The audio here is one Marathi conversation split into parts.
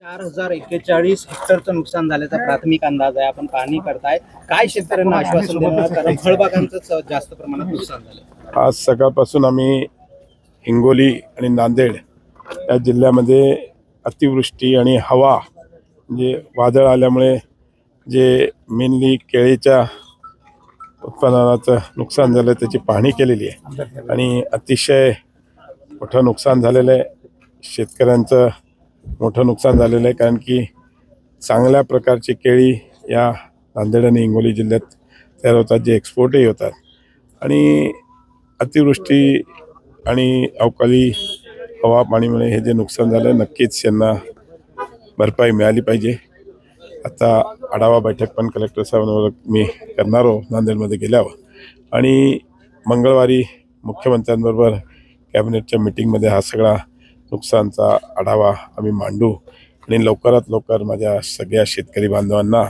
4041 हेक्टरचं नुकसान झाल्याचा प्राथमिक अंदाज आहे. आपण पाहणी करताय, काय शेतकऱ्यांना आश्वासन देणार, कारण फळबागांचं जास्त प्रमाणात नुकसान झालं. आज सकाळपासून आम्ही हिंगोली आणि नांदेड या जिल्ह्यामध्ये अतिवृष्टी आणि हवा म्हणजे वादळ आल्यामुळे जे मेनली केळीच्या उत्पादनाचं नुकसान झालं त्याची पाहणी केलेली आहे आणि अतिशय मोठं नुकसान झालेलं आहे. शेतकऱ्यांचं मोठं नुकसान झालेलं आहे, कारण की चांगल्या प्रकारची केळी या नांदेड आणि हिंगोली जिल्ह्यात तयार होतात, जे एक्सपोर्टही होतात. आणि अतिवृष्टी आणि अवकाळी हवा पाणीमुळे हे जे नुकसान झालं आहे नक्कीच यांना भरपाई मिळाली पाहिजे. आता आढावा बैठक पण कलेक्टर साहेबांवर मी करणार आहोत नांदेडमध्ये गेल्यावर, आणि मंगळवारी मुख्यमंत्र्यांबरोबर कॅबिनेटच्या मीटिंगमध्ये हा सगळा नुकसानचा आढावा आम्ही मांडू आणि लवकरात लवकर माझ्या सगळ्या शेतकरी बांधवांना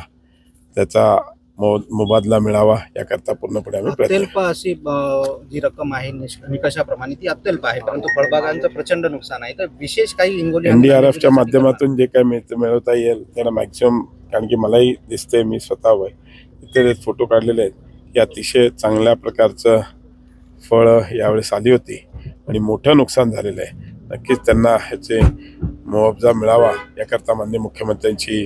त्याचा मोबदला मिळावा याकरता पूर्णपणे आम्ही अत्यल्प अशी जी रक्कम आहे निकषाप्रमाणे ती अत्यल्प आहे, परंतु फळबागांचं प्रचंड नुकसान आहे. तर विशेष काही हिंगोली NDRFच्या माध्यमातून जे काही मिळवता येईल त्याला मॅक्सिमम, कारण की मलाही दिसते, मी स्वतः इथे फोटो काढलेले आहेत की अतिशय चांगल्या प्रकारचं फळं यावेळेस आली होती आणि मोठं नुकसान झालेलं आहे. नक्कीच त्यांना ह्याचे मुआवजा मिळावा याकरता माननीय मुख्यमंत्र्यांची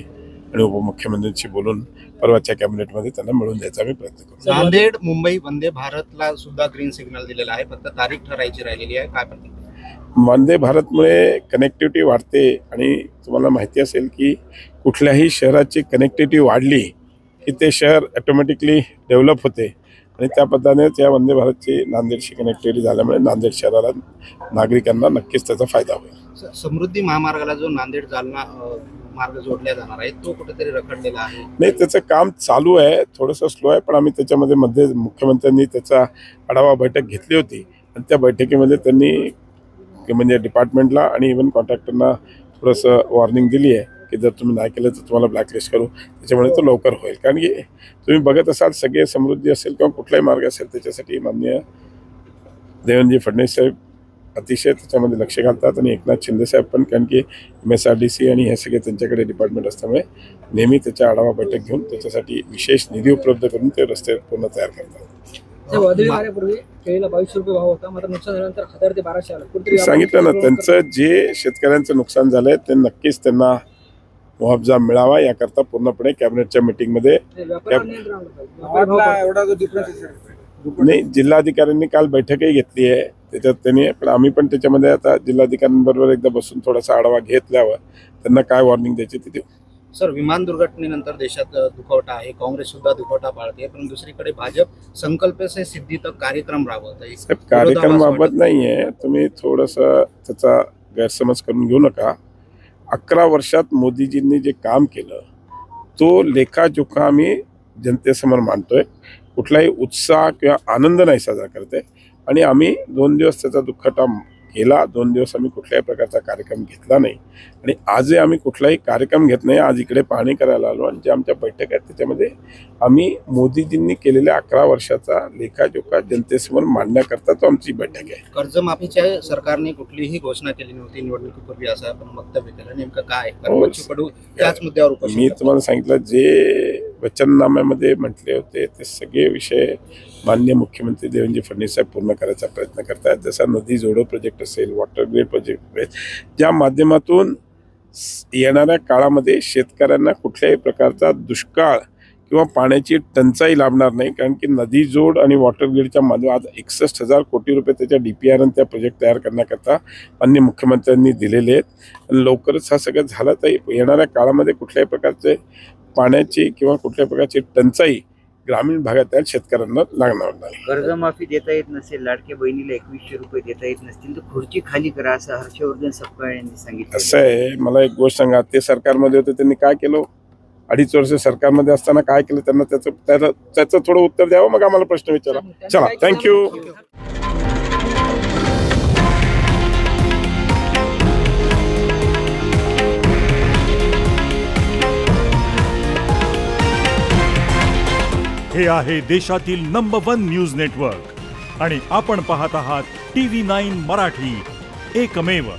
आणि उपमुख्यमंत्र्यांशी बोलून परवाच्या कॅबिनेटमध्ये त्यांना मिळवून द्यायचा आम्ही प्रयत्न करू. नांदेड मुंबई वंदे भारतला सुद्धा ग्रीन सिग्नल दिलेला आहे, फक्त तारीख ठरायची राहिलेली आहे. काय प्रतिक्रिया? वंदे भारतमुळे कनेक्टिव्हिटी वाढते आणि तुम्हाला माहिती असेल की कुठल्याही शहराची कनेक्टिव्हिटी वाढली की ते शहर ऑटोमॅटिकली डेव्हलप होते आणि त्या पद्धतीनेच या वंदे भारतची नांदेडशी कनेक्टिव्हिटी झाल्यामुळे नांदेड शहराला नागरिकांना नक्कीच त्याचा फायदा होईल. समृद्धी महामार्गाला जो नांदेड जालना मार्ग जोडला जाणार आहे तो कुठेतरी रखडलेला आहे. नाही, त्याचं काम चालू आहे, थोडंसं स्लो आहे, पण आम्ही त्याच्यामध्ये मध्ये मुख्यमंत्र्यांनी त्याचा आढावा बैठक घेतली होती आणि त्या बैठकीमध्ये त्यांनी म्हणजे डिपार्टमेंटला आणि इव्हन कॉन्ट्रॅक्टरना थोडंसं वॉर्निंग दिली आहे की जर तुम्ही नाही केलं तर तुम्हाला ब्लॅकलिस्ट करू. त्याच्यामुळे तो लवकर होईल, कारण की तुम्ही बघत असाल सगळे समृद्धी असेल किंवा कुठलाही मार्ग असेल त्याच्यासाठी माननीय देवेंद्रजी फडणवीस साहेब अतिशय त्याच्यामध्ये लक्ष घालतात आणि एकनाथ शिंदे साहेब पण, कारण की MSRDC आणि हे सगळे त्यांच्याकडे डिपार्टमेंट असल्यामुळे नेहमी त्याच्या आढावा बैठक घेऊन त्याच्यासाठी विशेष निधी उपलब्ध करून ते रस्ते पूर्ण तयार करतात. वादळी केळीला 2200 रुपये भाव होता, मात्र नुकसान झाल्यानंतर 1000 ते 1200 आलं. सांगितलं ना, त्यांचं जे शेतकऱ्यांचं नुकसान झालंय ते नक्कीच त्यांना मुआवजा मिळावा याकरता पूर्णपणे कॅबिनेटच्या मीटिंगमध्ये नाही, जिल्हाधिकाऱ्यांनी काल बैठकही घेतली आहे त्याच्यात त्यांनी, पण आम्ही पण त्याच्यामध्ये आता जिल्हाधिकाऱ्यांबरोबर एकदा बसून थोडासा आढावा घेतल्यावर त्यांना काय वॉर्निंग द्यायची ते देऊ. सर, विमान दुर्घटनेनंतर देशात दुखवटा आहे, काँग्रेस सुद्धा दुखवटा पाळते, पण दुसरीकडे भाजप संकल्प से सिद्धी तक कार्यक्रम राबवत आहे. कार्यक्रमाबाबत नाहीये, तुम्ही थोडंसं त्याचा गैरसमज करून घेऊ नका. 11 वर्षात मोदीजींनी जे काम केलं तो लेखाजोखा आम्ही जनतेसमोर मांडतोय. कुठलाही उत्साह किंवा आनंद नाही साजरा करते आणि आम्ही 2 दिवस त्याचा दुःखटा केला, 2 दिवस आम्ही कुठल्याही प्रकारचा कार्यक्रम घेतला नाही आणि आजही आम्ही कुठलाही कार्यक्रम घेत नाही. आज इकडे पाहणी करायला आलो आणि जे आमच्या बैठक आहेत त्याच्यामध्ये आम्ही मोदीजींनी केलेल्या 11 वर्षाचा लेखाजोखा जनतेसमोर मांडण्याकरता तो आमची बैठक आहे. कर्जमाफीच्या सरकारने कुठलीही घोषणा केली नव्हती निवडणुकीपूर्वी, असं आपण वक्तव्य केलं. नेमकं काय त्याच मुद्द्यावर मी तुम्हाला सांगितलं, जे वचननाम्यामध्ये म्हटले होते ते सगळे विषय माननीय मुख्यमंत्री देवेंद्र फडणवीस साहेब पूर्ण करायचा प्रयत्न करतात. जसा नदी जोडो प्रोजेक्ट असेल, वॉटर ग्रेड प्रोजेक्ट असेल, ज्या माध्यमातून येणाऱ्या काळामध्ये शेतकऱ्यांना कुठल्याही प्रकारचा दुष्काळ किंवा पाण्याची टंचाई लाभणार नाही, कारण की नदी जोड आणि वॉटर ग्रीडच्या माध्यमात 61,000 कोटी रुपये त्याच्या DPR आणि त्या प्रोजेक्ट तयार करण्याकरता माननीय मुख्यमंत्र्यांनी दिलेले आहेत. आणि लवकरच हा सगळं झालं तर येणाऱ्या काळामध्ये कुठल्याही प्रकारचे पाण्याची किंवा कुठल्याही प्रकारची टंचाई ग्रामीण भागातील शेतकऱ्यांना लागणार नाही. कर्जमाफी देता येत नसेल, लाडक्या बहिणीला 2100 रुपये देता येत नसतील तर खुर्ची खाली करा, असं हर्षवर्धन सपकाळ यांनी सांगितलं. असं आहे, मला एक गोष्ट सांगा, ते सरकारमध्ये होते त्यांनी काय केलं? 2.5 वर्ष सरकारमध्ये असताना काय केलं त्यांना त्याचं थोडं उत्तर द्यावं, मग आम्हाला प्रश्न विचारा. चला, थँक्यू. हे आहे देशातील नंबर 1 न्यूज नेटवर्क आणि आपण पाहत आहात TV9 मराठी, एकमेव.